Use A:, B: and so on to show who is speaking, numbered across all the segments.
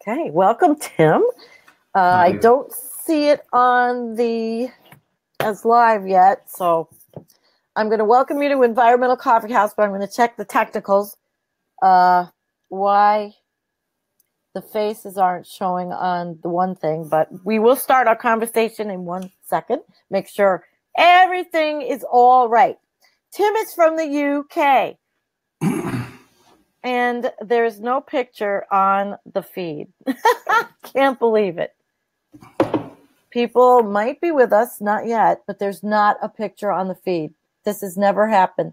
A: Okay, welcome, Tim. I don't see it on the as live yet, so I'm going to welcome you to Environmental Coffee House, but I'm going to check the technicals. Why the faces aren't showing on the one thing, but we will start our conversation in 1 second. Make sure everything is all right. Tim is from the UK. And there's no picture on the feed. Can't believe it. People might be with us, not yet, but there's not a picture on the feed. This has never happened.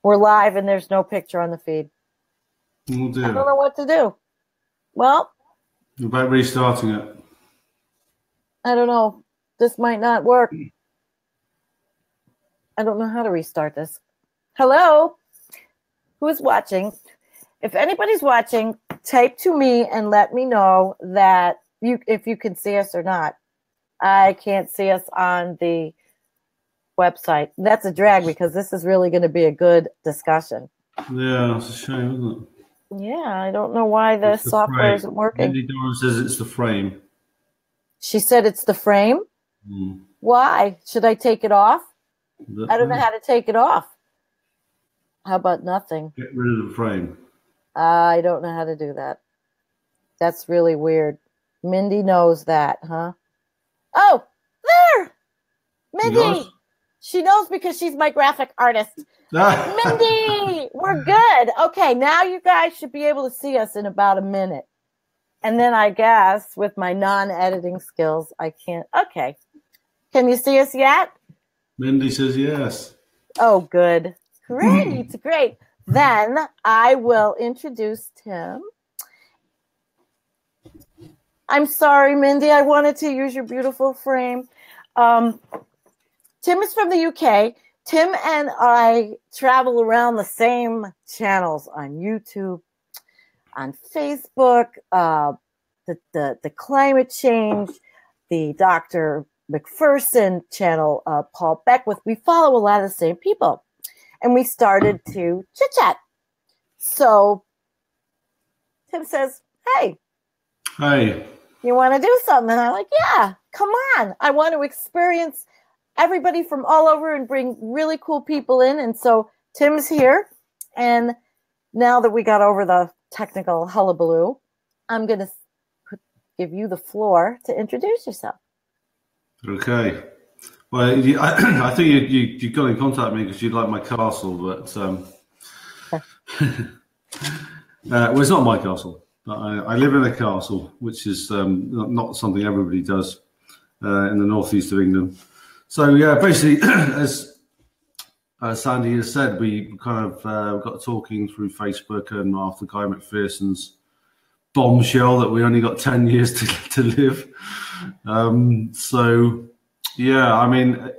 A: We're live and there's no picture on the feed.
B: Oh dear.
A: I don't know what to do. Well,
B: what about restarting it?
A: I don't know. This might not work. I don't know how to restart this. Hello? Who is watching? If anybody's watching, type to me and let me know that if you can see us or not. I can't see us on the website. That's a drag because this is really going to be a good discussion.
B: Yeah, it's a shame, isn't it?
A: Yeah, I don't know why the software isn't working.
B: Mindy Durham says it's the frame.
A: She said it's the frame? Why? Should I take it off? I don't know how to take it off. How about nothing?
B: Get rid of the frame.
A: I don't know how to do that. That's really weird. Mindy knows that, huh? Oh, there! Mindy! She knows because she's my graphic artist. Mindy! We're good. Okay, now you guys should be able to see us in about a minute. And then I guess with my non-editing skills, I can't. Okay. Can you see us yet?
B: Mindy says yes.
A: Oh, good. Great, great. Then I will introduce Tim. I'm sorry, Mindy. I wanted to use your beautiful frame. Tim is from the UK. Tim and I travel around the same channels on YouTube, on Facebook, the climate change, the Dr. McPherson channel, Paul Beckwith. We follow a lot of the same people. And we started to chit-chat. So Tim says, hey.
B: Hey.
A: You want to do something? And I'm like, yeah, come on. I want to experience everybody from all over and bring really cool people in. And so Tim's here. And now that we got over the technical hullabaloo, I'm going to give you the floor to introduce yourself.
B: Okay. Well, I think you got in contact with me because you like my castle, but well, it's not my castle. I live in a castle, which is not something everybody does in the northeast of England. So yeah, basically, as Sandy has said, we kind of got talking through Facebook, and after Guy McPherson's bombshell that we only got 10 years to live. So yeah, I mean,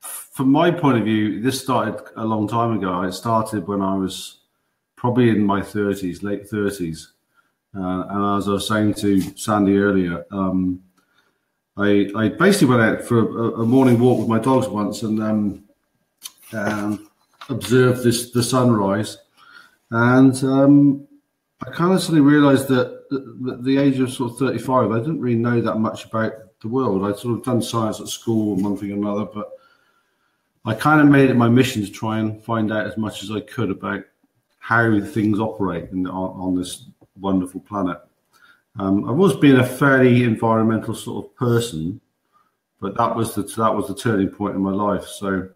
B: from my point of view, this started a long time ago. It started when I was probably in my 30s, late 30s. And as I was saying to Sandy earlier, I basically went out for a morning walk with my dogs once and observed the sunrise. And I kind of suddenly realized that at the age of sort of 35, I didn't really know that much about the world. I'd sort of done science at school and one thing or another, but I kind of made it my mission to try and find out as much as I could about how things operate on this wonderful planet. I've always been a fairly environmental sort of person, but that was the turning point in my life. So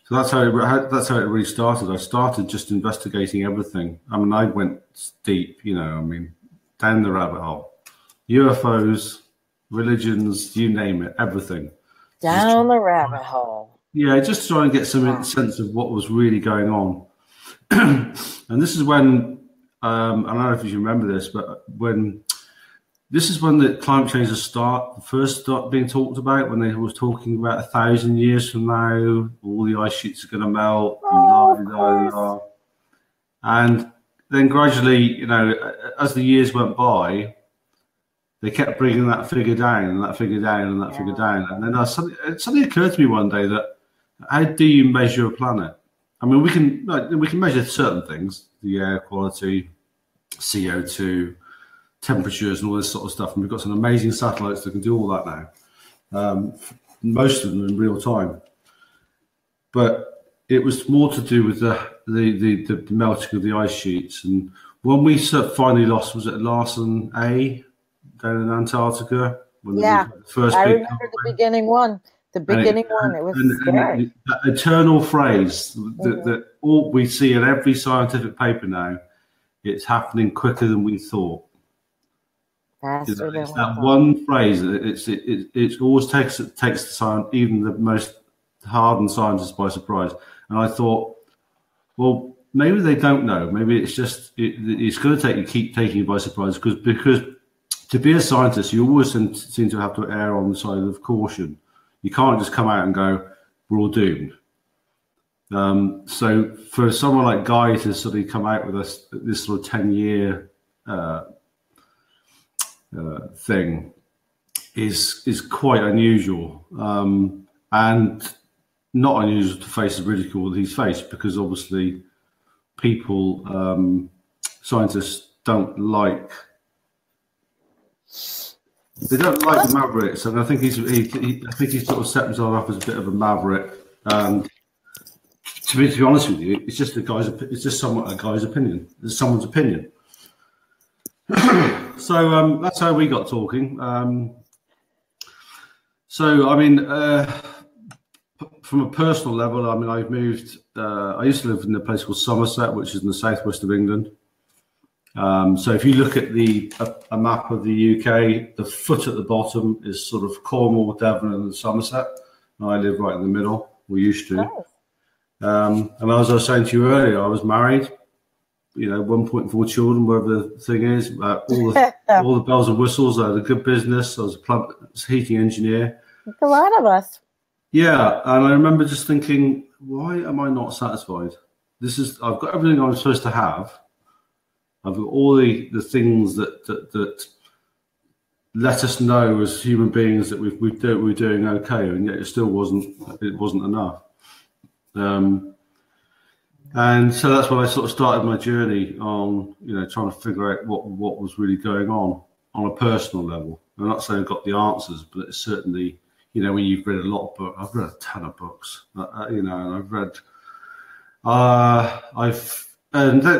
B: that's how it really started. I started just investigating everything. I mean, I went deep, down the rabbit hole. UFOs, religions, you name it, everything.
A: Down the rabbit hole.
B: Yeah, just trying to get some sense of what was really going on. And this is when, I don't know if you remember this, but this is when the climate change first start being talked about, when they was talking about 1,000 years from now, all the ice sheets are going to melt. And then gradually, as the years went by, they kept bringing that figure down and that figure down and that figure down. And then it suddenly occurred to me one day that how do you measure a planet? I mean, we can measure certain things, the air quality, CO2, temperatures, and all this sort of stuff. And we've got some amazing satellites that can do all that now. Most of them in real time. But it was more to do with the melting of the ice sheets. And when we finally lost, was it Larsen A down in Antarctica? When
A: Yeah,
B: the first
A: I
B: big
A: remember the beginning one. The beginning one, it was scary.
B: and that eternal phrase that all we see in every scientific paper now, it's happening quicker than we thought.
A: Faster than
B: It's
A: we
B: that
A: thought.
B: one phrase. It always takes the science, even the most hardened scientists, by surprise. And I thought, well, maybe they don't know. Maybe it's just it's going to keep taking you by surprise because to be a scientist, you always seem to have to err on the side of caution. You can't just come out and go, we're all doomed. So for someone like Guy to suddenly come out with this sort of 10-year thing is quite unusual, and not unusual to face the ridicule that he's faced, because obviously people, scientists don't like the mavericks, and I think he sort of set himself up as a bit of a maverick. And to be honest with you, it's just a guy's opinion. It's someone's opinion. So that's how we got talking. So I mean, from a personal level, I mean, I've moved. I used to live in a place called Somerset, which is in the southwest of England. So if you look at a map of the UK, the foot at the bottom is sort of Cornwall, Devon, and Somerset. And I live right in the middle. We used to.
A: Oh.
B: And as I was saying to you earlier, I was married. 1.4 children, whatever the thing is. All the bells and whistles. I had a good business. I was a heating engineer.
A: Like a lot of us.
B: Yeah, and I remember just thinking, why am I not satisfied? I've got everything I'm supposed to have. I've got all the things that let us know as human beings that we're doing okay, and yet it wasn't enough. And so that's when I sort of started my journey on, trying to figure out what was really going on a personal level. I'm not saying I've got the answers, but it's certainly, when you've read a lot of books, I've read a ton of books, and I've read,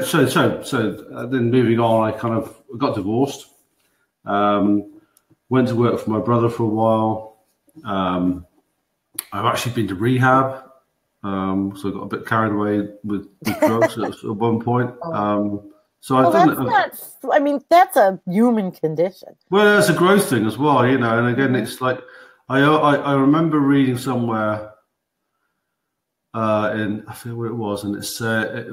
B: so then moving on, I kind of got divorced, went to work for my brother for a while. I've actually been to rehab. So I got a bit carried away with drugs at one point. So I've done it.
A: That's a human condition.
B: Well, that's a growth thing as well, And again, it's like I remember reading somewhere I forget where it was, and it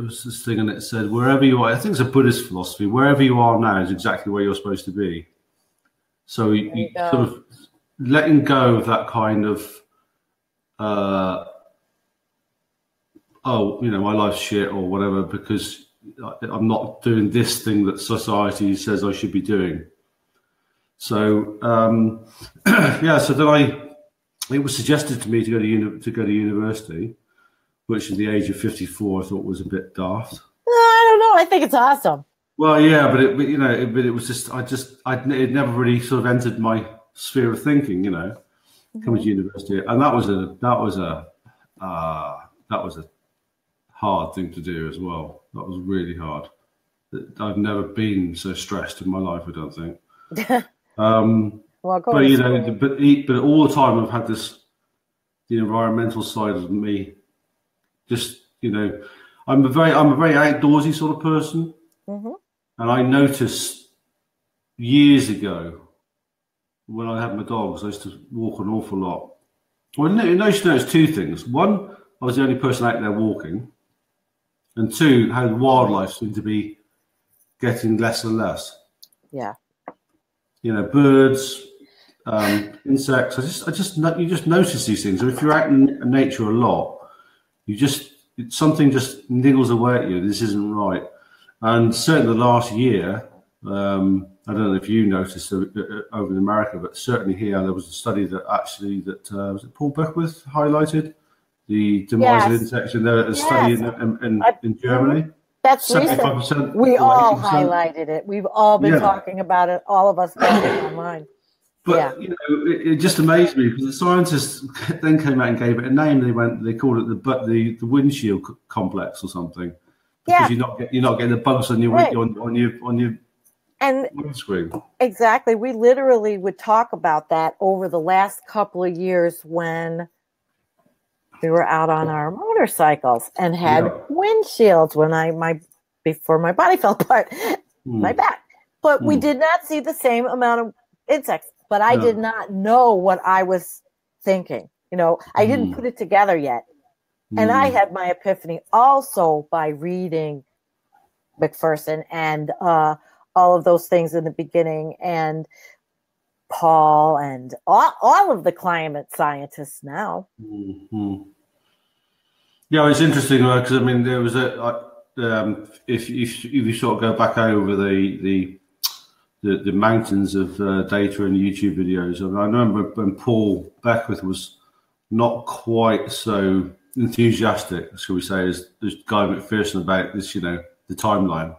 B: was this thing, and it said wherever you are. I think it's a Buddhist philosophy. Wherever you are now is exactly where you're supposed to be. So you sort of letting go of that kind of. My life's shit or whatever, because I'm not doing this thing that society says I should be doing. So, so then it was suggested to me to go to university, which at the age of 54, I thought was a bit daft.
A: I don't know. I think it's awesome.
B: Well, yeah, but it was just, it never really sort of entered my sphere of thinking, coming to university. And that was a hard thing to do as well. That was really hard. I've never been so stressed in my life, I don't think.
A: But
B: all the time I've had the environmental side of me. Just I'm a very outdoorsy sort of person, and I noticed years ago when I had my dogs, I used to walk an awful lot. Well, you notice two things. One, I was the only person out there walking. And two, how wildlife seemed to be getting less and less. Yeah. Birds, insects. You just notice these things. And if you're out in nature a lot, something just niggles away at you. This isn't right. And certainly the last year, I don't know if you noticed over in America, but certainly here there was a study that was it Paul Beckwith highlighted. The demise of insects in there, a study in Germany.
A: That's recent.
B: 75%.
A: We all
B: 80%.
A: highlighted it. We've all been talking about it. All of us got it online.
B: But you know, it just amazed me because the scientists then came out and gave it a name. They called it the windshield complex or something because you're not getting the bugs on your
A: and
B: windscreen.
A: Exactly. We literally would talk about that over the last couple of years when we were out on our motorcycles and had windshields before my body fell apart, my back. But we did not see the same amount of insects. But I did not know what I was thinking. You know, I didn't put it together yet. And I had my epiphany also by reading McPherson and all of those things in the beginning, and Paul and all of the climate scientists now.
B: Yeah, it's interesting because I mean there was if you sort of go back over the mountains of data and YouTube videos. I remember when Paul Beckwith was not quite so enthusiastic, shall we say, as Guy McPherson about this, you know, the timeline.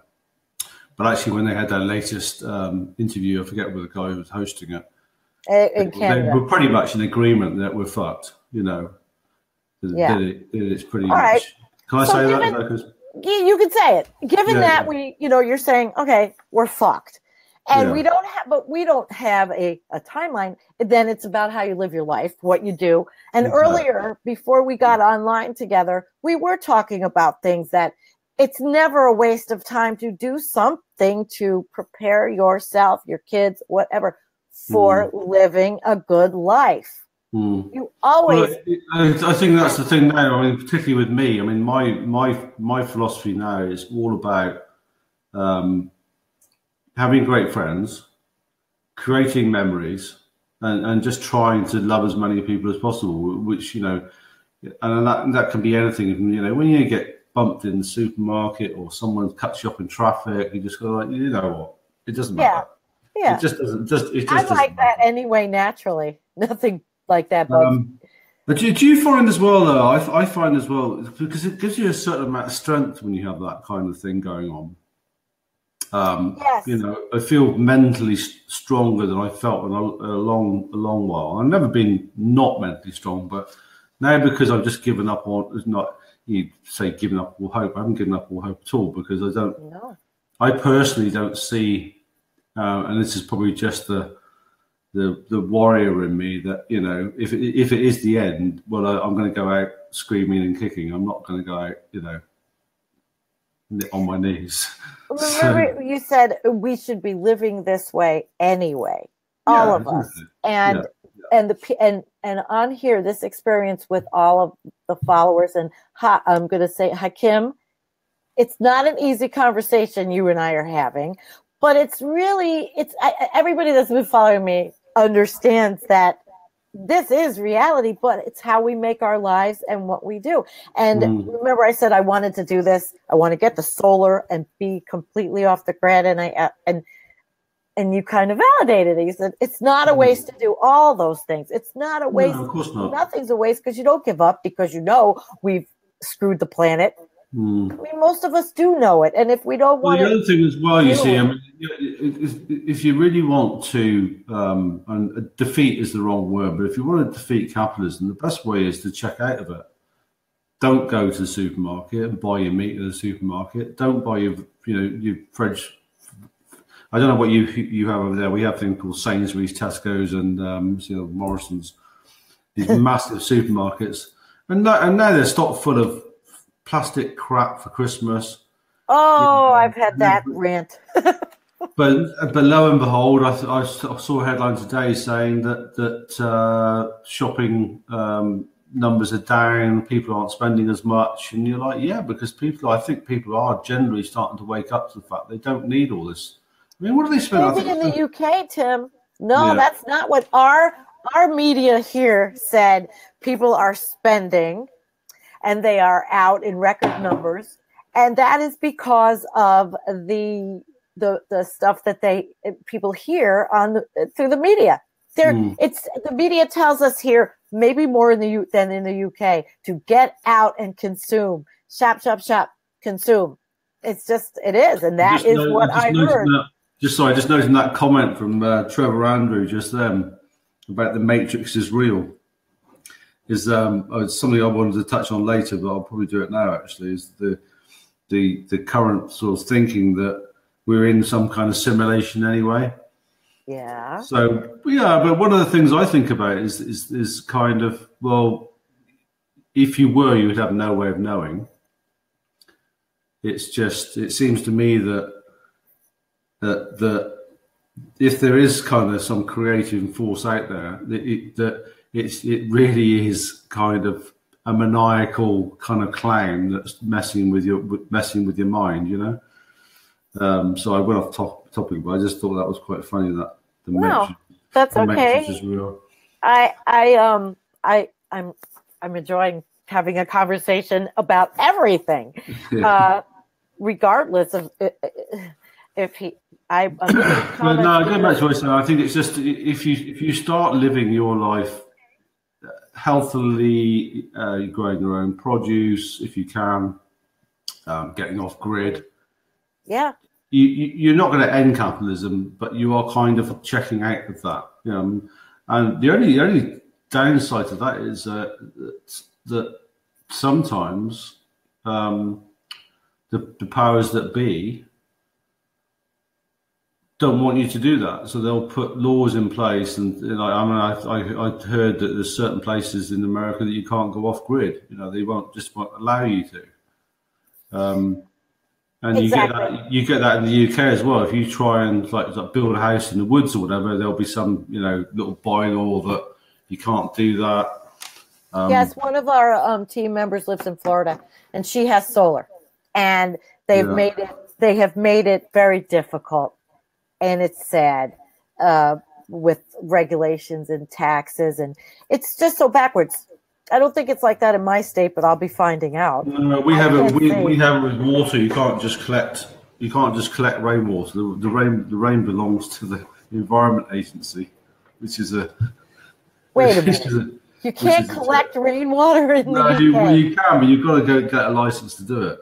B: But actually, when they had their latest interview, I forget where the guy who was hosting it, they were pretty much in agreement that we're fucked, you know. It's pretty much.
A: Right.
B: Can I say that?
A: You can say it. Given that you're saying, okay, we're fucked. And we don't have a timeline. Then it's about how you live your life, what you do. And earlier, before we got online together, we were talking about things that it's never a waste of time to do something to prepare yourself, your kids, whatever, for living a good life. You always.
B: Well, I think that's the thing now. I mean, particularly with me. I mean, my philosophy now is all about having great friends, creating memories, and just trying to love as many people as possible, which, you know, and that can be anything. You know, when you get bumped in the supermarket or someone cuts you up in traffic, you just go like, you know what, it doesn't matter. It just doesn't. I'm
A: like that anyway, naturally. Nothing like that.
B: But do you find as well, though, I find as well, because it gives you a certain amount of strength when you have that kind of thing going on. You know, I feel mentally stronger than I felt in a long while. I've never been not mentally strong, but now because I've just given up on, not you say given up all hope. I haven't given up all hope at all because I don't. No. I personally don't see, and this is probably just the warrior in me that, you know, if it is the end, well, I'm going to go out screaming and kicking. I'm not going to go out, you know, on my knees.
A: Remember, you said we should be living this way anyway, all of us, and on here, this experience with all of the followers, and I'm going to say, Hakim, it's not an easy conversation you and I are having, but it's really, everybody that's been following me understands that this is reality, but it's how we make our lives and what we do. And remember, I said I wanted to do this. I want to get the solar and be completely off the grid. And you kind of validated it. You said it's not a waste to do all those things. It's not a waste.
B: No, of course not.
A: Nothing's a waste because you don't give up because you know we've screwed the planet. I mean, most of us do know it, and if we don't want
B: the other thing as well, you see, I mean, if you really want to, and defeat is the wrong word, but if you want to defeat capitalism, the best way is to check out of it. Don't go to the supermarket and buy your meat at the supermarket. Don't buy your fridge. I don't know what you have over there. We have things called Sainsbury's, Tesco's, and Morrison's. These massive supermarkets, and now they're stocked full of plastic crap for Christmas.
A: Oh, I've had that rant.
B: but lo and behold, I saw a headline today saying that shopping numbers are down, people aren't spending as much, and you're like, yeah, because I think people are generally starting to wake up to the fact they don't need all this. I mean, what do they spend?
A: Maybe in the UK, Tim. No, that's not what our media here said. People are spending. And they are out in record numbers, and that is because of the stuff that people hear through the media. It's the media tells us here, maybe more than in the UK, to get out and consume, shop, consume. It's just, it is. And that is what I heard.
B: Just noting that comment from Trevor Andrew just then about the Matrix is real. Is something I wanted to touch on later, but I'll probably do it now. Actually, is the current sort of thinking that we're in some kind of simulation anyway.
A: Yeah.
B: So yeah, but one of the things I think about is kind of, well, if you were, you would have no way of knowing. It's just, it seems to me that if there is kind of some creative force out there, it really is kind of a maniacal kind of clown that's messing with your mind, you know. So I went off topic, but I just thought that was quite funny that
A: that's okay.
B: Is real.
A: I'm enjoying having a conversation about everything, regardless of if he. I'm no,
B: going back to what I said, I think it's just if you start living your life healthily, growing your own produce if you can, getting off grid.
A: Yeah.
B: You're not going to end capitalism, but you are kind of checking out of that. You know, and the only downside to that is that sometimes the powers that be don't want you to do that, so they'll put laws in place. And I heard that there's certain places in America that you can't go off grid. You know, they won't allow you to. And
A: exactly.
B: you get that in the UK as well. If you try and like build a house in the woods or whatever, there'll be some little bylaw that you can't do that.
A: Yes, one of our team members lives in Florida, and she has solar, and they have made it very difficult. And it's sad with regulations and taxes, and it's just so backwards. I don't think it's like that in my state, but I'll be finding out.
B: No, we have it with water. You can't just collect rainwater. The rain belongs to the Environment Agency, which is a.
A: Wait a minute. You can't collect rainwater in the UK.
B: You can, but you've got to go get a license to do it.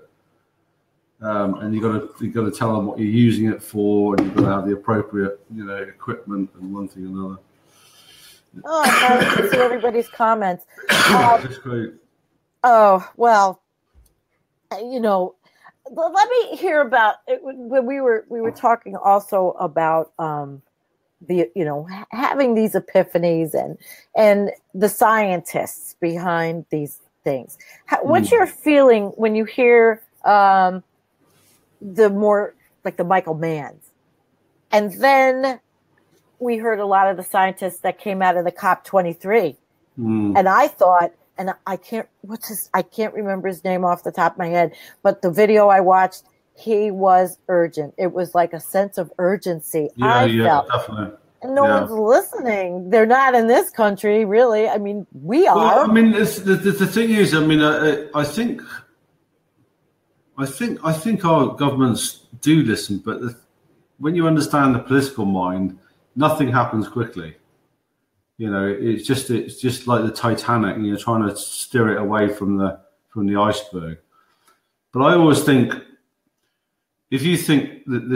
B: And you've got to tell them what you're using it for, and you've got to have the appropriate, equipment and one thing and another.
A: Oh, I can see everybody's comments.
B: That's great.
A: Oh well, let me hear about it. When we were talking also about having these epiphanies and the scientists behind these things. What's your feeling when you hear the more like the Michael Manns, and then we heard a lot of the scientists that came out of the COP23, and I thought, and I can't remember his name off the top of my head, but the video I watched, he was urgent. It was like a sense of urgency. I felt. Definitely. And no one's listening. They're not in this country, really. I mean, we are.
B: Well, I mean, the thing is, I mean, I think our governments do listen, but when you understand the political mind, nothing happens quickly. It's just like the Titanic, and you're trying to steer it away from the iceberg. But I always think, if you think that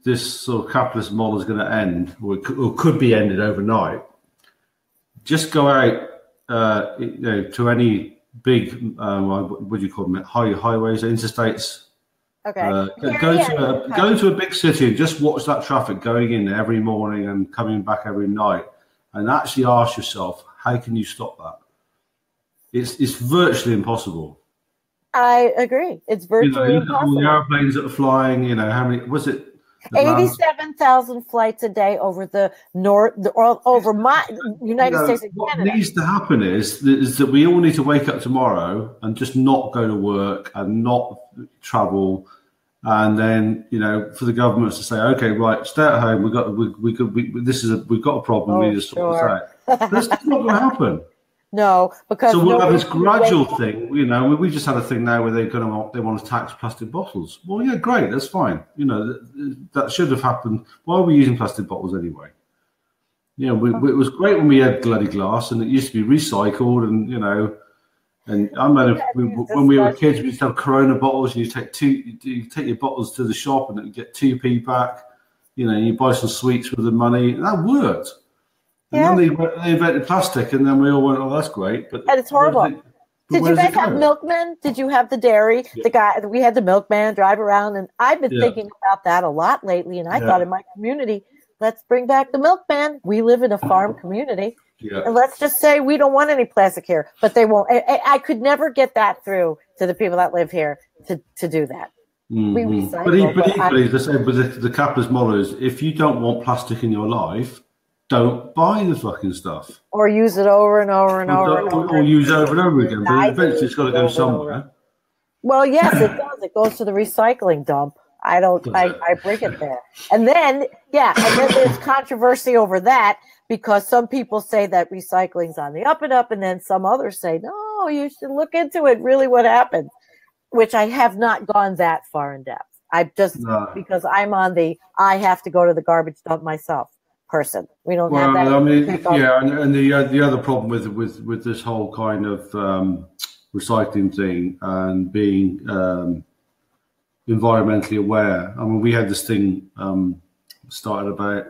B: this sort of capitalist model is going to end, or could be ended overnight, just go out, to any big, what do you call them, highways, interstates.
A: Okay.
B: Go to a big city and just watch that traffic going in every morning and coming back every night, and actually ask yourself, how can you stop that? It's virtually impossible.
A: I agree. It's virtually impossible.
B: All the airplanes that are flying, how many was it?
A: 87,000 flights a day over the over my United States and
B: Canada.
A: What
B: needs to happen is that we all need to wake up tomorrow and just not go to work and not travel, and then for the governments to say, okay, right, stay at home. We've got a problem. We need to sort this out. That's not going to happen.
A: No, because
B: so we'll have this gradual thing. We just had a thing now where they want to tax plastic bottles. Well, yeah, great, that's fine. That should have happened. Why are we using plastic bottles anyway? It was great when we had bloody glass, and it used to be recycled, and And I remember when we were kids, we used to have Corona bottles, and you take your bottles to the shop, and you get 2p back. You know, you buy some sweets with the money, and that worked. And then they invented plastic, and then we all went, "Oh, that's great." But
A: and it's horrible. Did you guys have milkmen? Did you have the dairy? Yeah. We had the milkman drive around, and I've been thinking about that a lot lately. And I thought in my community, let's bring back the milkman. We live in a farm community. Yeah. And let's just say we don't want any plastic here, but they won't. I could never get that through to the people that live here to do that. Mm-hmm. We recycle,
B: but equally, the capitalist model is if you don't want plastic in your life, don't buy the fucking stuff.
A: Or use it over and over and over and over.
B: Or use it over and over again, but eventually it's got to go somewhere.
A: Well, yes, it does. It goes to the recycling dump. I bring it there. And then there's controversy over that because some people say that recycling's on the up and up, and then some others say, no, you should look into it, really what happened, which I have not gone that far in depth. Because I'm on I have to go to the garbage dump myself person. We don't have that.
B: I mean, and the other problem with this whole kind of recycling thing and being environmentally aware. I mean, we had this thing started about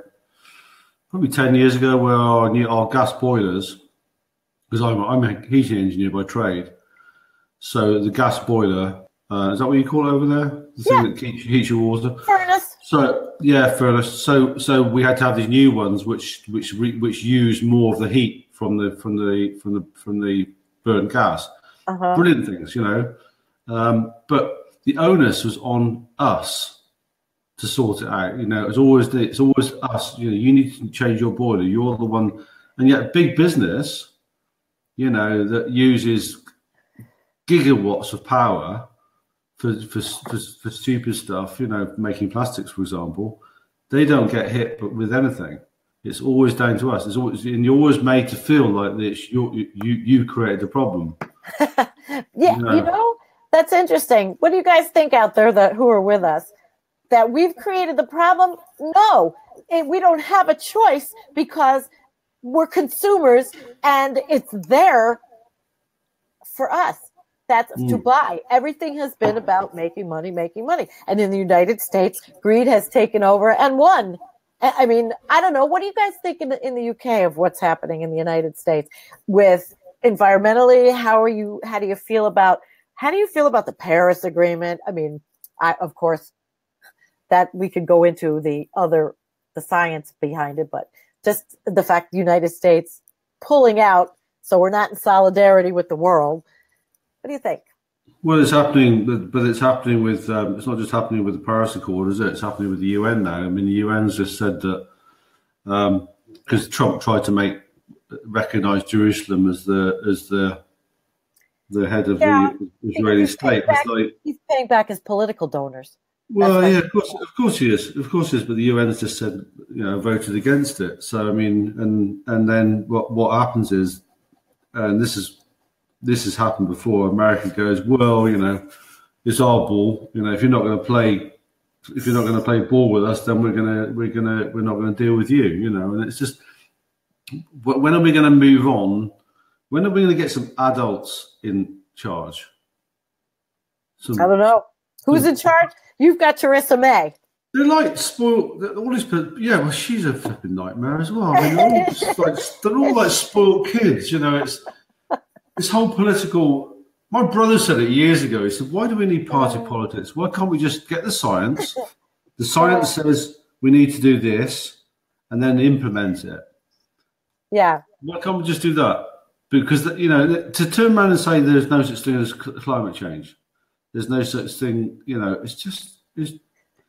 B: probably 10 years ago where our gas boilers, because I'm a heating engineer by trade, so the gas boiler, is that what you call it over there? The thing that heats your water?
A: Furnace.
B: So furnace. So we had to have these new ones which use more of the heat from the burnt gas. Brilliant things, you know. But the onus was on us to sort it out. You know, it's always us. You know, you need to change your boiler. You're the one, and yet big business, you know, that uses gigawatts of power for stupid stuff. You know, making plastics, for example, they don't get hit with anything. It's always down to us. It's always, and you're always made to feel like this. You created the problem.
A: You know. That's interesting. What do you guys think out there who are with us? That we've created the problem? No, we don't have a choice because we're consumers and it's there for us. That's to buy. Everything has been about making money. And in the United States, greed has taken over and won. I mean, I don't know. What do you guys think in the UK of what's happening in the United States with environmentally? How do you feel about the Paris Agreement? I mean, of course, that we could go into the science behind it, but just the fact the United States pulling out, so we're not in solidarity with the world. What do you think?
B: Well, it's happening, but it's happening with, it's not just happening with the Paris Accord, is it? It's happening with the UN now. I mean, the UN's just said that, because Trump tried to recognize Jerusalem as the head of the Israeli state.
A: He's paying back his political donors.
B: Well, of course he is. Of course he is. But the UN's just said, voted against it. So I mean, and then what happens is, and this has happened before. America goes, well, it's our ball. If you're not going to play ball with us, then we're not going to deal with you. And it's just, when are we going to move on? When are we going to get some adults in charge?
A: I don't know. Who's in charge? You've got Theresa May.
B: They're like spoiled. All this, well, she's a flipping nightmare as well. I mean, they're all like spoiled kids. It's this whole political. My brother said it years ago. He said, "Why do we need party politics? Why can't we just get the science? The science says we need to do this, and then implement it.
A: Yeah. Why
B: can't we just do that?" Because, to turn around and say there's no such thing as climate change, there's no such thing, it's just.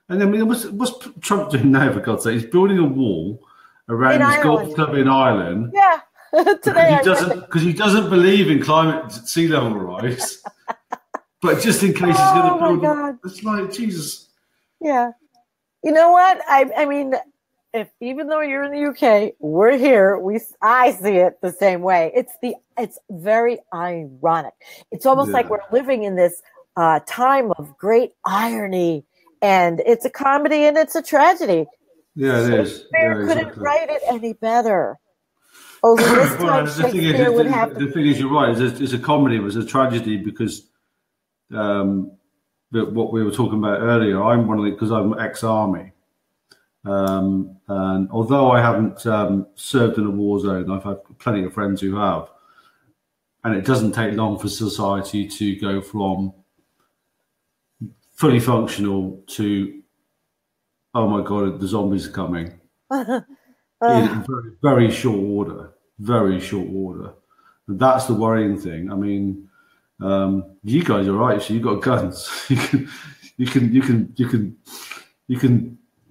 B: And I mean, what's Trump doing now, for God's sake? He's building a wall around his golf club in Ireland.
A: Yeah.
B: Because he doesn't believe in sea level rise. But just in case he's going to build. It's like, Jesus.
A: Yeah. You know what? I mean, even though you're in the UK, we're here. I see it the same way. It's very ironic. It's almost like we're living in this time of great irony, and it's a comedy and it's a tragedy.
B: Yeah, it is.
A: Shakespeare couldn't write it any better. Only this
B: Well,
A: time
B: the thing
A: Shakespeare would have
B: the thing is, you're right. It's a comedy. It was a tragedy because what we were talking about earlier. I'm one of the because I'm ex-army, and although I haven't served in a war zone, I've had plenty of friends who have, and it doesn't take long for society to go from fully functional to, oh my God, the zombies are coming. In very, very short order, very short order. And that's the worrying thing. I mean, you guys are right. So you've got guns. You can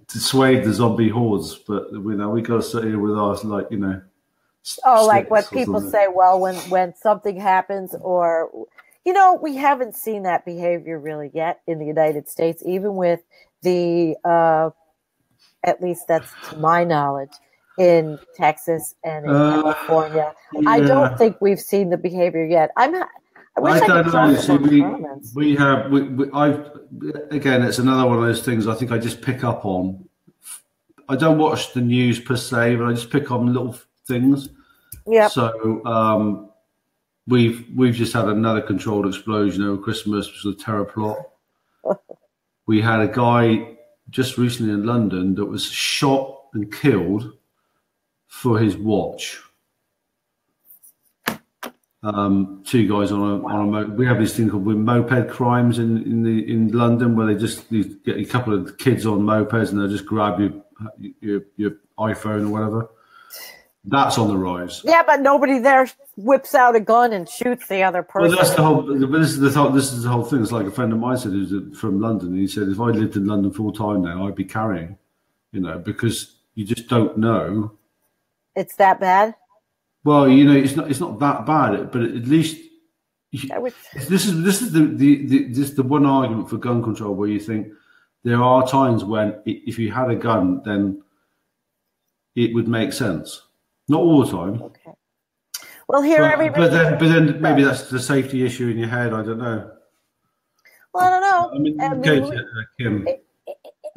B: dissuade the zombie hordes, but we got to sit here with our
A: like what people say. Well, when something happens, or we haven't seen that behavior really yet in the United States, even with the at least that's to my knowledge. In Texas and in California, yeah. I don't think we've seen the behavior yet. I wish I could talk about
B: again, it's another one of those things I think I just pick up on. I don't watch the news per se, but I just pick on little things.
A: Yeah.
B: So we've just had another controlled explosion over Christmas, which was a terror plot. We had a guy just recently in London that was shot and killed for his watch. Two guys on a we have this thing called moped crimes in London, where you get a couple of kids on mopeds and they'll just grab your iPhone or whatever. That's on the rise.
A: Yeah, but nobody there whips out a gun and shoots the other person.
B: Well, that's the whole. This is the whole thing. It's like a friend of mine said, who's from London. He said, if I lived in London full time now, I'd be carrying, because you just don't know.
A: It's that bad?
B: Well, it's not that bad, but at least this is the one argument for gun control where you think there are times when if you had a gun, then it would make sense. Not all the time. Okay.
A: Well, everybody.
B: But then maybe that's the safety issue in your head. I don't know.
A: Well, I don't know.
B: Kim.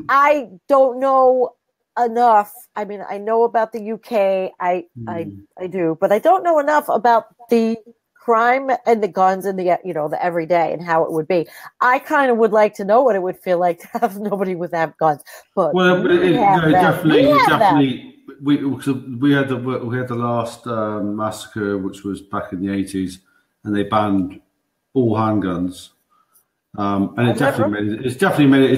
A: I don't know enough. I mean, I know about the UK. I do, but I don't know enough about the crime and the guns and the everyday and how it would be. I kind of would like to know what it would feel like to have nobody with guns. But
B: definitely. We had the last massacre, which was back in the 80s, and they banned all handguns. And it's definitely made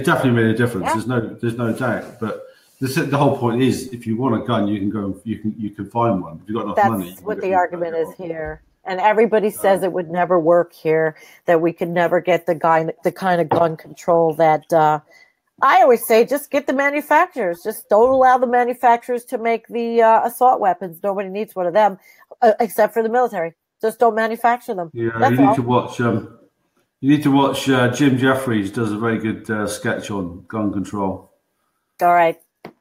B: a difference. Yeah. There's no doubt. But the whole point is, if you want a gun, you can go. You can find one. If you've got enough money. That's
A: what the argument is here. And everybody says it would never work here. That we could never get the kind of gun control that. I always say, just get the manufacturers. Just don't allow the manufacturers to make the assault weapons. Nobody needs one of them, except for the military. Just don't manufacture them.
B: Yeah, you need to watch. You need to watch. Jim Jeffries does a very good sketch on gun control.
A: All right,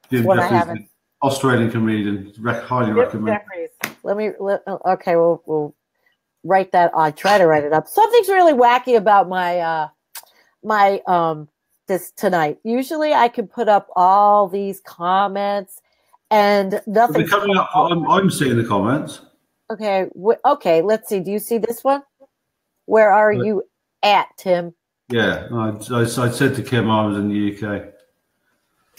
B: Jim Jeffries, Australian comedian. Highly recommend.
A: Jeffries. Okay, we'll write that. I try to write it up. Something's really wacky about my this tonight. Usually I can put up all these comments and nothing.
B: Coming up, I'm seeing the comments.
A: Okay. Okay. Let's see. Do you see this one? Where are you at, Tim?
B: Yeah. I said to Kim I was in the UK.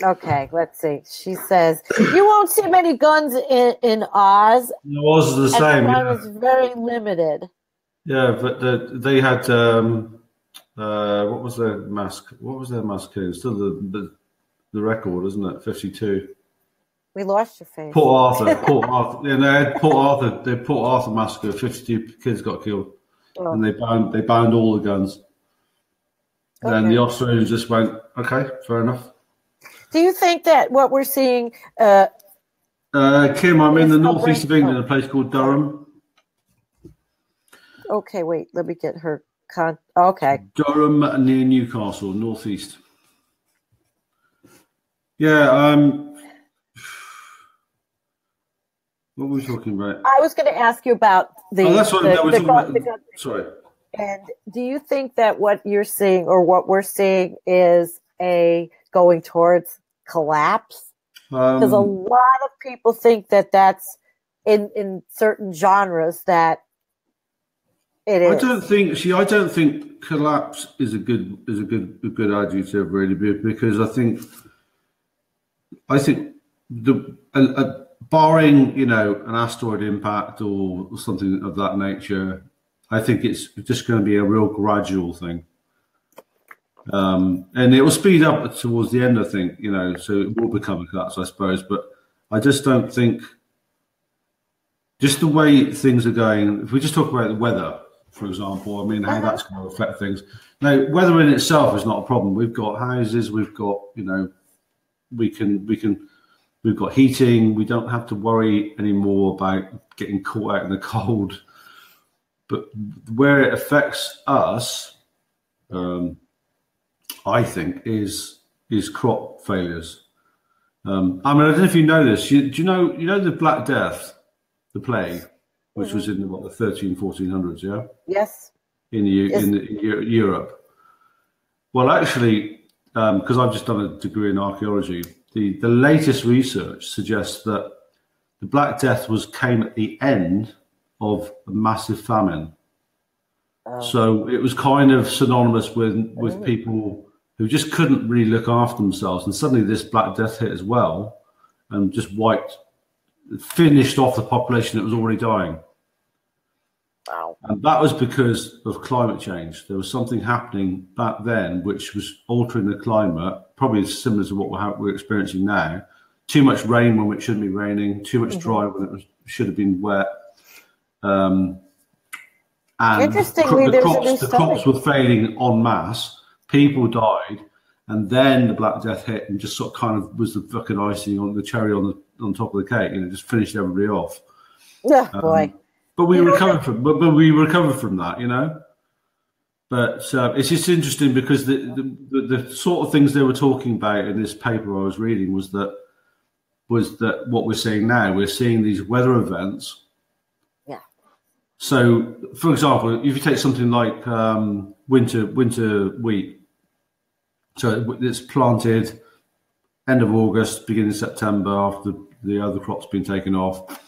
A: Okay. Let's see. She says, you won't see many guns in Oz.
B: Oz is the same.
A: Crime is very limited.
B: Yeah. But they had, what was their mask? What was their mask? Still the record, isn't it? 52.
A: We lost your face.
B: Port Arthur. Yeah, they had Port Arthur. The Port Arthur massacre. 52 kids got killed, and they banned all the guns. Okay. Then the Australians just went, okay, fair enough.
A: Do you think that what we're seeing?
B: Kim, I'm in the northeast of England, a place called Durham.
A: Okay, wait. Let me get her. Okay.
B: Durham near Newcastle, northeast. Yeah. What were we talking about?
A: I was going to ask you about
B: sorry.
A: And do you think that what you're seeing or what we're seeing is going towards collapse? Because a lot of people think that that's in certain genres that it is.
B: I don't think collapse is a good adjective really, because I think barring, you know, an asteroid impact or something of that nature, I think it's just going to be a real gradual thing. And it will speed up towards the end, I think, you know, so it will become a collapse, I suppose. But I just don't think, just the way things are going, if we just talk about the weather, for example, I mean, how that's going to affect things. Now, weather in itself is not a problem. We've got houses, we've got, you know, we've got heating. We don't have to worry anymore about getting caught out in the cold. But where it affects us, I think, is crop failures. I mean, I don't know if you know this. Do you know the Black Death, the plague, which was in the 1400s, yeah?
A: Yes.
B: In Europe. Well, actually, because I've just done a degree in archaeology, the latest research suggests that the Black Death came at the end of a massive famine. So it was kind of synonymous with people who just couldn't really look after themselves, and suddenly this Black Death hit as well, and just finished off the population that was already dying.
A: Wow.
B: And that was because of climate change. There was something happening back then which was altering the climate, probably similar to what we're experiencing now. Too much rain when it shouldn't be raining, too much dry when it should have been wet. And
A: Interestingly,
B: the crops were failing en masse. People died, and then the Black Death hit and just sort of kind of was the fucking icing on the cherry on top of the cake, and it just finished everybody off.
A: Oh, boy.
B: But we recovered from that, you know. But it's just interesting because the sort of things they were talking about in this paper I was reading was that what we're seeing now, we're seeing these weather events.
A: Yeah.
B: So, for example, if you take something like winter wheat, so it's planted end of August, beginning of September, after the other crop's been taken off.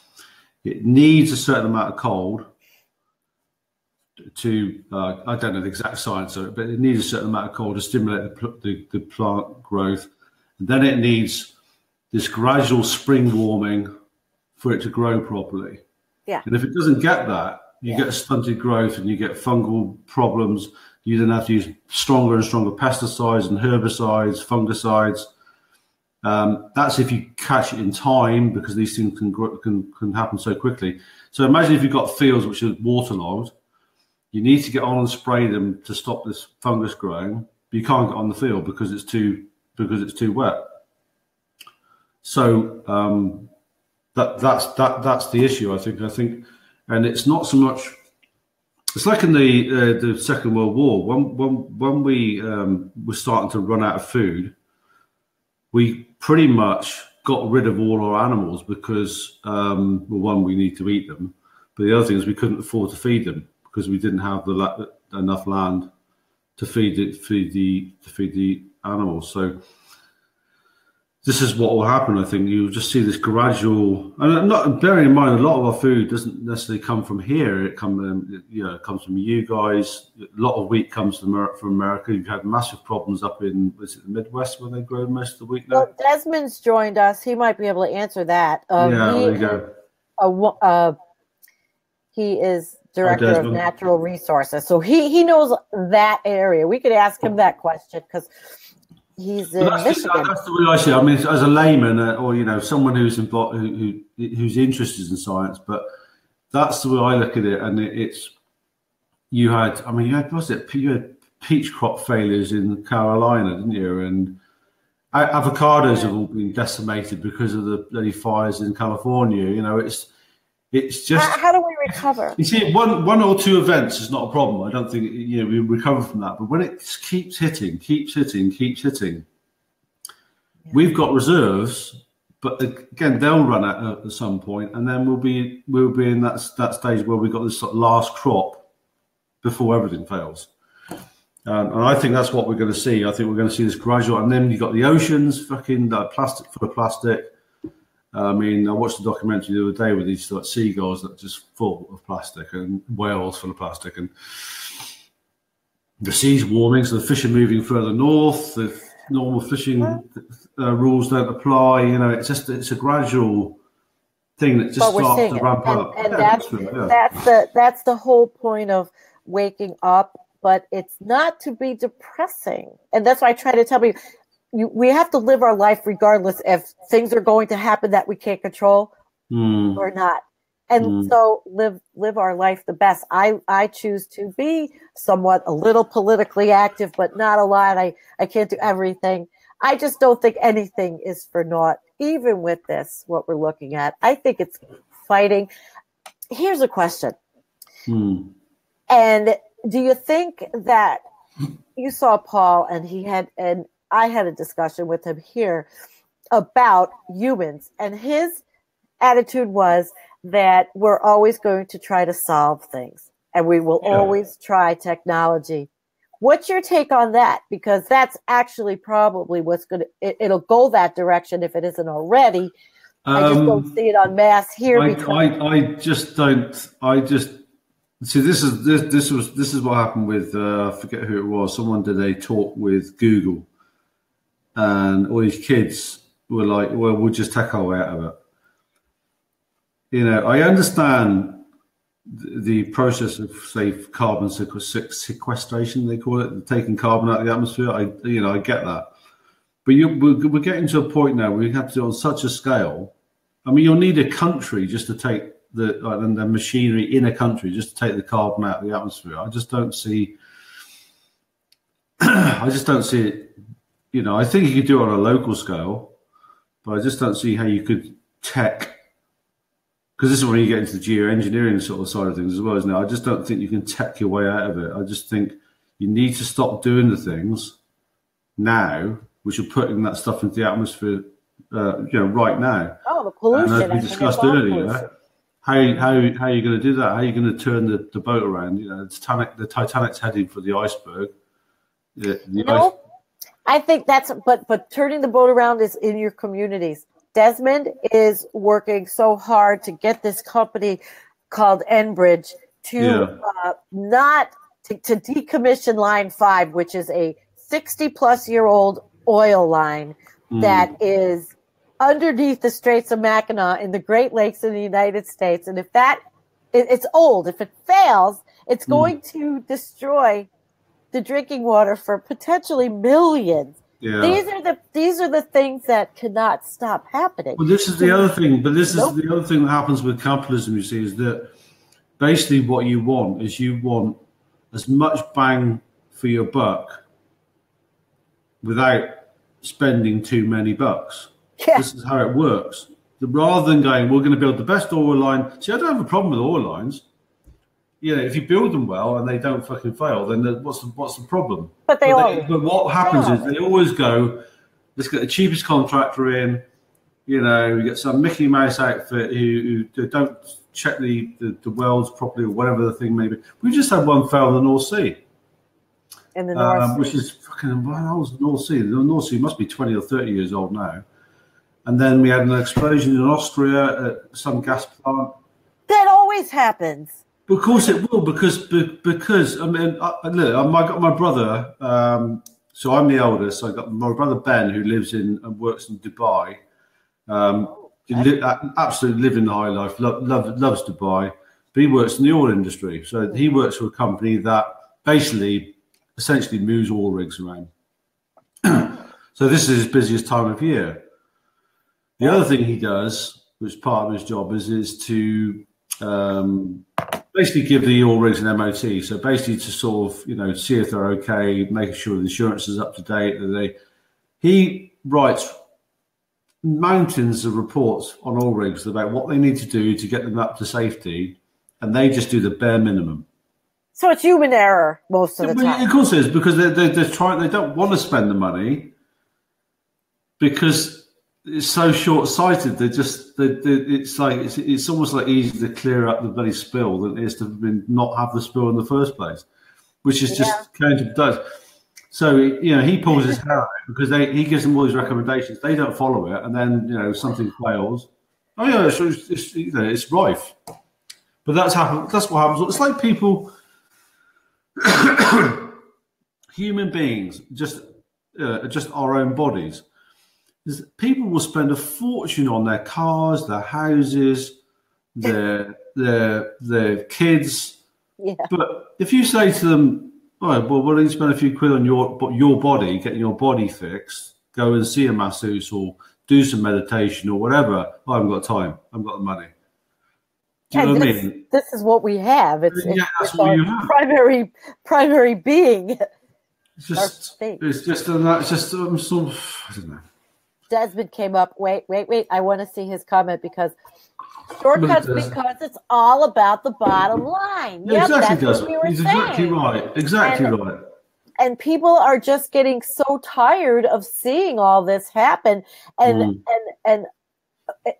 B: It needs a certain amount of cold to, I don't know the exact science of it, but it needs a certain amount of cold to stimulate the plant growth. And then it needs this gradual spring warming for it to grow properly.
A: Yeah.
B: And if it doesn't get that, you get stunted growth and you get fungal problems. You then have to use stronger and stronger pesticides and herbicides, fungicides. That's if you catch it in time, because these things can happen so quickly. So imagine if you've got fields which are waterlogged, you need to get on and spray them to stop this fungus growing, but you can't get on the field because it's too wet. So that's the issue, I think, and it's not so much. It's like in the Second World War when we were starting to run out of food. We pretty much got rid of all our animals because, well, one, we need to eat them, but the other thing is we couldn't afford to feed them because we didn't have enough land to feed the animals. So this is what will happen. I think you'll just see this gradual, and not bearing in mind a lot of our food doesn't necessarily come from here. It comes from you guys. A lot of wheat comes from America. You've had massive problems up in the Midwest where they grow most of the wheat now.
A: Well, Desmond's joined us. He might be able to answer that.
B: There you go.
A: He is director of natural resources, so he knows that area. We could ask him that question because he's in Michigan.
B: That's the way I see it. I mean, as a layman, or someone who's involved, who's interested in science, but that's the way I look at it. And you had peach crop failures in Carolina, didn't you? And avocados have all been decimated because of the bloody fires in California. It's just,
A: how do we recover?
B: You see, one or two events is not a problem. I don't think we recover from that. But when it keeps hitting, we've got reserves, but again they'll run out at some point, and then we'll be in that stage where we've got this sort of last crop before everything fails. And I think that's what we're going to see. I think we're going to see this gradual, and then you've got the oceans fucking plastic full of plastic. I mean, I watched a documentary the other day with these like seagulls that are just full of plastic and whales full of plastic, and the sea's warming, so the fish are moving further north. The normal fishing rules don't apply. You know, it's a gradual thing that just starts to ramp up.
A: And that's the whole point of waking up. But it's not to be depressing, and that's why I try to tell people. We have to live our life regardless if things are going to happen that we can't control or not. And so live our life the best. I choose to be somewhat a little politically active, but not a lot. I can't do everything. I just don't think anything is for naught, even with this, what we're looking at. I think it's fighting. Here's a question. And do you think that you saw Paul and I had a discussion with him here about humans, and his attitude was that we're always going to try to solve things and we will always try technology. What's your take on that? Because that's actually probably it'll go that direction if it isn't already. I just don't see it en masse here.
B: I just don't. See, this is what happened with I forget who it was. Someone did a talk with Google. And all these kids were like, well, we'll just take our way out of it. You know, I understand the process of, say, carbon sequestration, they call it, taking carbon out of the atmosphere. I get that. But we're getting to a point now where we have to do it on such a scale. I mean, you'll need a country just to take the machinery in a country just to take the carbon out of the atmosphere. I just don't see it. You know, I think you could do it on a local scale, but I just don't see how you could because this is when you get into the geoengineering sort of side of things as well, isn't it? I just don't think you can tech your way out of it. I just think you need to stop doing the things now, which are putting that stuff into the atmosphere, right now. Oh, the pollution. And as we discussed earlier, how are you going to do that? How are you going to turn the boat around? You know, the Titanic's heading for the iceberg.
A: I think but turning the boat around is in your communities. Desmond is working so hard to get this company called Enbridge to decommission Line 5, which is a 60-plus-year-old oil line that is underneath the Straits of Mackinac in the Great Lakes in the United States. And if it's old, if it fails, it's going to destroy the drinking water for potentially millions. Yeah. These are the things that cannot stop happening.
B: Well, this is the other thing. But this is the other thing that happens with capitalism. You see, is that basically what you want is as much bang for your buck without spending too many bucks. Yeah. This is how it works. Rather than going, we're going to build the best oil line. See, I don't have a problem with oil lines. You know, if you build them well and they don't fucking fail, then what's the problem? But what happens is they always go, let's get the cheapest contractor in. You know, you get some Mickey Mouse outfit who don't check the wells properly or whatever the thing may be. We just had one fail in the North Sea.
A: In the North Sea.
B: Which is fucking, how old is the North Sea? The North Sea must be 20 or 30 years old now. And then we had an explosion in Austria at some gas plant.
A: That always happens.
B: Of course it will, because I mean, look, I got my brother. So I'm the eldest. So I got my brother Ben, who lives in and works in Dubai. Absolutely living the high life. Loves Dubai, but he works in the oil industry. So he works for a company that essentially moves oil rigs around. So this is his busiest time of year. The other thing he does, which is part of his job, is to basically give the oil rigs an MOT. So basically to sort of, see if they're okay, making sure the insurance is up to date. He writes mountains of reports on oil rigs about what they need to do to get them up to safety, and they just do the bare minimum.
A: So it's human error most of the time.
B: Of course it is, because they're trying. They don't want to spend the money because it's so short-sighted. It's almost like easier to clear up the bloody spill than it is to not have the spill in the first place, which is just counterproductive. So he pulls his hair out because he gives them all these recommendations. They don't follow it, and then something fails, Oh yeah, so it's you know, it's rife. But that's happened. That's what happens. It's like people, human beings, just our own bodies. People will spend a fortune on their cars, their houses, their kids.
A: Yeah.
B: But if you say to them, "All right, well, why don't you spend a few quid on your body, getting your body fixed? Go and see a masseuse or do some meditation or whatever." "I haven't got time. I haven't got the money." Do you know what I mean?
A: This is what we have. It's
B: what you have.
A: Primary being.
B: It's just I'm sort of, I don't know.
A: Desmond came up. Wait. I want to see his comment because shortcuts, because it's all about the bottom line.
B: Yeah, exactly,
A: that's what we were
B: He's
A: saying.
B: exactly right. Exactly right.
A: And people are just getting so tired of seeing all this happen. And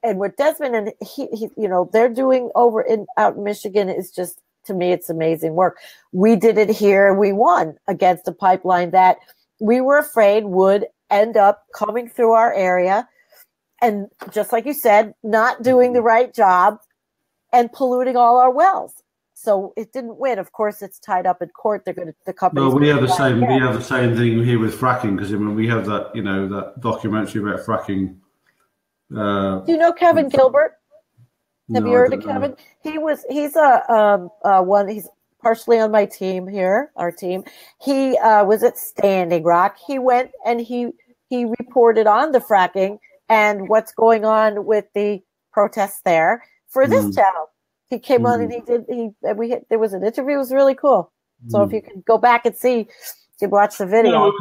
A: what Desmond and he you know, they're doing out in Michigan is just, to me, it's amazing work. We did it here. We won against a pipeline that we were afraid would end up coming through our area. And just like you said, not doing the right job and polluting all our wells. So it didn't win. Of course, it's tied up in court. The company.
B: Well, we have the same. We have the same thing here with fracking, because I mean, we have that, you know, that documentary about fracking.
A: Do you know Kevin Gilbert? Have you heard of Kevin? He's partially on my team here, our team. He was at Standing Rock. He went and he reported on the fracking and what's going on with the protests there for this channel. He came on and there was an interview. It was really cool. So if you can go back and see, you can watch the video.
B: No,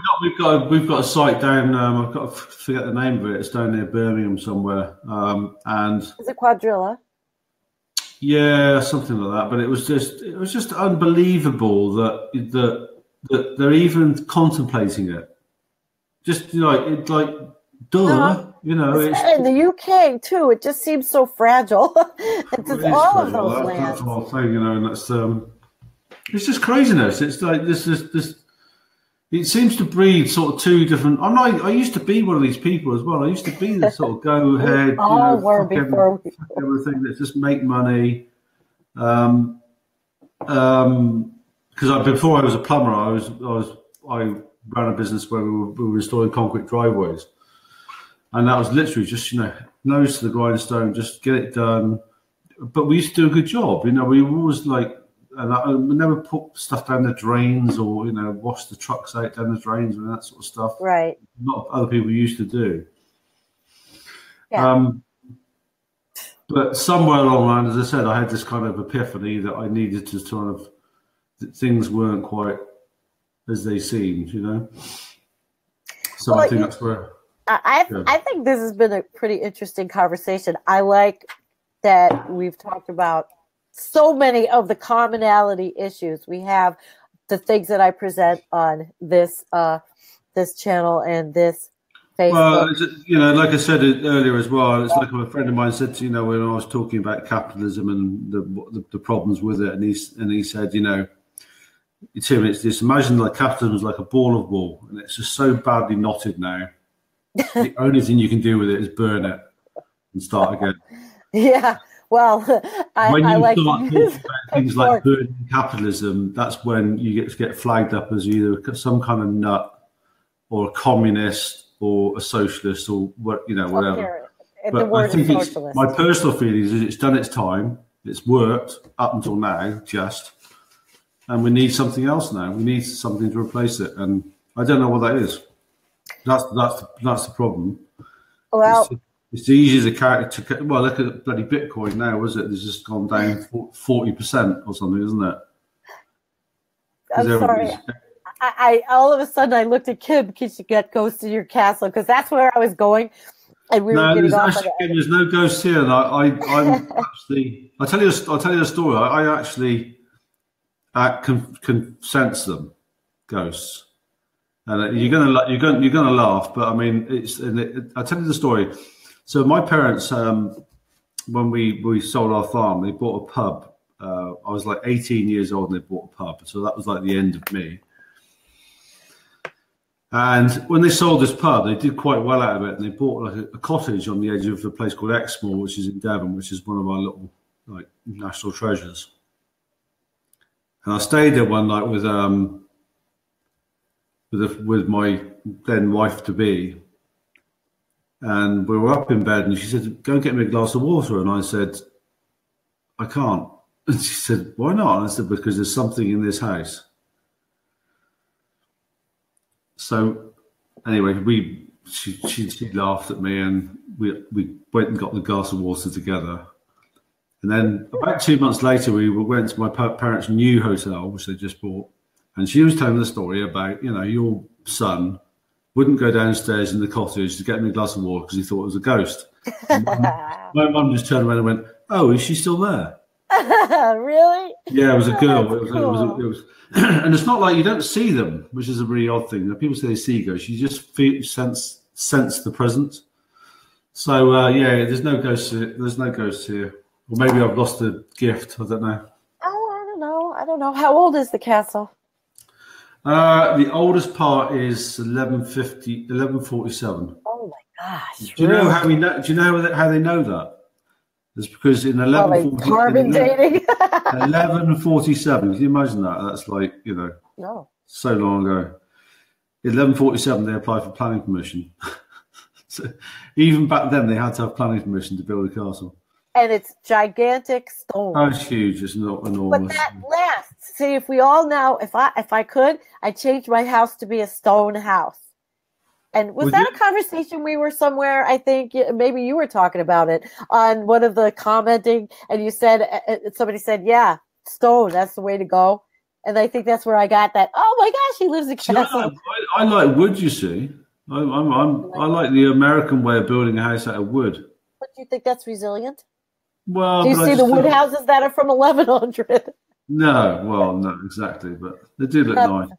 B: we've got a site down. I've got to forget the name of it. It's down near Birmingham somewhere. And
A: is it Quadrilla?
B: Yeah, something like that. But it was just unbelievable that they're even contemplating it. Just, you know, like duh. You know,
A: it's in the UK too. It just seems so fragile. It's all of those lands.
B: That's the whole thing, you know, and that's it's just craziness. It's like this. It seems to breed sort of two different. I used to be one of these people as well. I used to be the sort of go ahead, everything that just make money. Because before I was a plumber, I ran a business where we were installing concrete driveways. And that was literally just, you know, nose to the grindstone, just get it done. But we used to do a good job. You know, we always we never put stuff down the drains or, you know, wash the trucks out down the drains and that sort of stuff.
A: Right.
B: Not other people used to do.
A: Yeah.
B: But somewhere along the line, as I said, I had this kind of epiphany that I needed to that things weren't quite as they seemed, you know. So I think that's where.
A: I think this has been a pretty interesting conversation. I like that we've talked about so many of the commonality issues. We have the things that I present on this channel and this Facebook.
B: Well, you know, like I said earlier as well, it's like a friend of mine said, you know, when I was talking about capitalism and the problems with it, and he said, you know, Tim, it's just imagine like capitalism is like a ball of wool, and it's just so badly knotted now. The only thing you can do with it is burn it and start again.
A: Yeah, well,
B: when you
A: like
B: start talking about things like burning capitalism, that's when you get flagged up as either some kind of nut or a communist or a socialist or what, you know, whatever. But I think my personal feeling is it's done its time. It's worked up until now, and we need something else now. We need something to replace it, and I don't know what that is. That's the problem.
A: Well,
B: it's easy as a character. Well, look at bloody Bitcoin now, was it? It's just gone down 40% or something, isn't it?
A: I'm sorry. I all of a sudden I looked at Kim because she got Ghost in Your Castle, because that's where I was going, and we were getting off.
B: There's no ghosts here, and I'm actually. I'll tell you a story. I actually can sense them, ghosts. And you're gonna laugh, but I mean, I'll tell you the story. So my parents, when we sold our farm, they bought a pub. I was like 18 years old, and they bought a pub. So that was like the end of me. And when they sold this pub, they did quite well out of it, and they bought like a cottage on the edge of a place called Exmoor, which is in Devon, which is one of our little like national treasures. And I stayed there one night with my then wife to be, and we were up in bed, and she said, "Go and get me a glass of water," and I said, "I can't." And she said, "Why not?" And I said, "Because there's something in this house." So anyway, she laughed at me, and we went and got the glass of water together. And then about 2 months later, we went to my parents' new hotel, which they just bought, and she was telling the story about, your son wouldn't go downstairs in the cottage to get me a glass of water because he thought it was a ghost. My mum just turned around and went, "Oh, is she still there?"
A: Really?
B: Yeah, it was a girl. It
A: Cool.
B: was, and it's not like you don't see them, which is a really odd thing. People say they see ghosts, you just sense the presence. So yeah, there's no ghosts here. There's no ghosts here. Or maybe I've lost a gift. I don't know.
A: Oh, I don't know. How old is the castle?
B: The oldest part is 1147.
A: Oh my gosh!
B: Do you know how we know? Do you know how they know that? It's because in 1147. Can you imagine that? That's like
A: No.
B: so long ago. 1147, they applied for planning permission. So even back then, they had to have planning permission to build a castle.
A: And it's gigantic stone.
B: Oh, it's huge. It's not enormous.
A: But that lasts. See, if we all now, if I could, I'd change my house to be a stone house. And was that a conversation we were somewhere? I think maybe you were talking about it on one of the commenting, and you said somebody said, "Yeah, stone. That's the way to go." And I think that's where I got that. Oh my gosh, he lives in castle.
B: I like wood. You see, I like the American way of building a house out of wood.
A: But do you think that's resilient?
B: Well,
A: do you see the wood houses that are from 1100?
B: No, exactly, but they do look nice.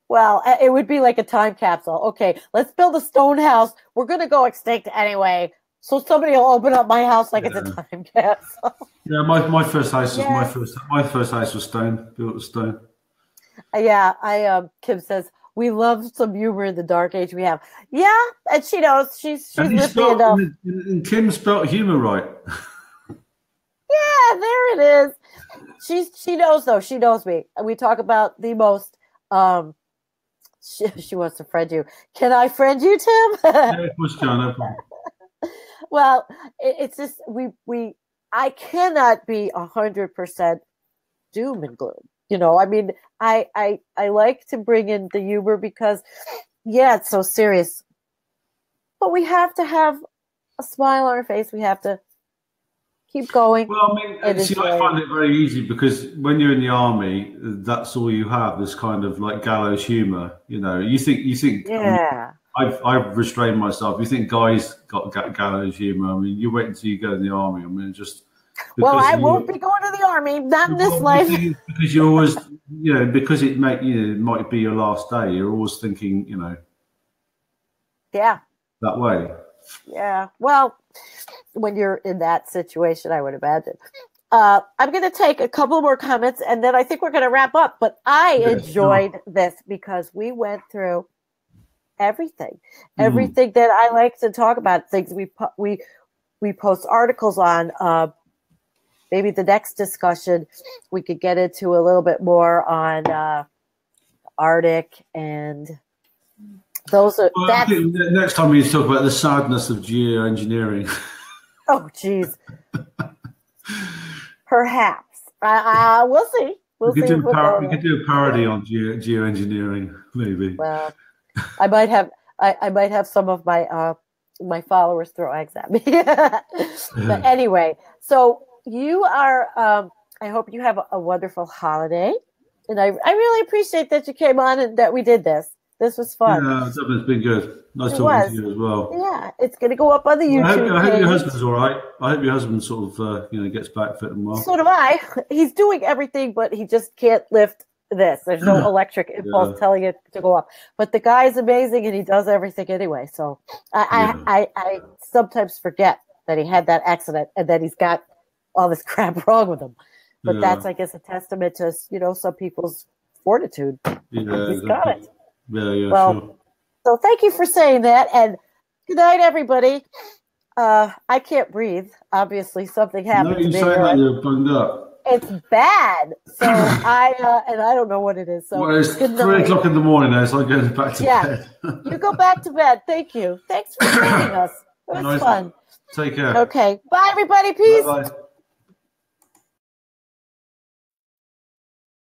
A: Well, it would be like a time capsule. Okay, let's build a stone house. We're going to go extinct anyway. So somebody will open up my house like it's a time capsule.
B: Yeah, my first house was my first house was stone, built with stone.
A: Yeah, Kim says we love some humor in the dark age we have. Yeah, and she knows she's with me enough.
B: And Kim spelled humor right.
A: Yeah, there it is. She knows though. She knows me. We talk about the most. She wants to friend you. Can I friend you, Tim?
B: Yeah, of course, can. No problem.
A: Well, it's just I cannot be 100% doom and gloom. I mean, I like to bring in the humor because, yeah, it's so serious. But we have to have a smile on our face. We have to keep going.
B: Well, I mean, I find it very easy because when you're in the army, that's all you have. This kind of like gallows humor. You think.
A: Yeah.
B: I've restrained myself. You think guys got gallows humor? I mean, you wait until you go in the army. I mean, just.
A: Well, I won't be going to the army. Not in this life.
B: Because you're always, because it might be your last day. You're always thinking,
A: Yeah.
B: That way.
A: Yeah. Well, when you're in that situation, I would imagine. I'm going to take a couple more comments, and then I think we're going to wrap up. But I enjoyed this because we went through everything that I like to talk about. Things we post articles on. Maybe the next discussion we could get into a little bit more on Arctic and. Those are.
B: Well, I think next time we need to talk about the sadness of geoengineering.
A: Oh, geez. Perhaps. We'll see.
B: We could do a parody on geoengineering, maybe.
A: Well, I might have some of my my followers throw eggs at me. But anyway, so you are. I hope you have a wonderful holiday, and I really appreciate that you came on and that we did this. This was fun.
B: Yeah, it's been good. Nice talking to you as well.
A: Yeah, it's going to go up on the YouTube.
B: I hope your husband's all right. I hope your husband sort of gets back fit and well.
A: So do I. He's doing everything, but he just can't lift this. There's no electric impulse telling it to go up. But the guy's amazing, and he does everything anyway. So I sometimes forget that he had that accident and that he's got all this crap wrong with him. But that's, I guess, a testament to some people's fortitude.
B: Yeah,
A: he's got it.
B: Yeah,
A: well,
B: sure.
A: So thank you for saying that, and good night, everybody. I can't breathe. Obviously, something happened to me.
B: No, you're saying that you're bunged up.
A: It's bad. So I don't know what it is. So
B: well, it's 3 o'clock in the morning now, so I'm going back to bed.
A: You go back to bed. Thank you. Thanks for joining us. It was fun.
B: Take care.
A: Okay. Bye, everybody. Peace.
B: Bye-bye.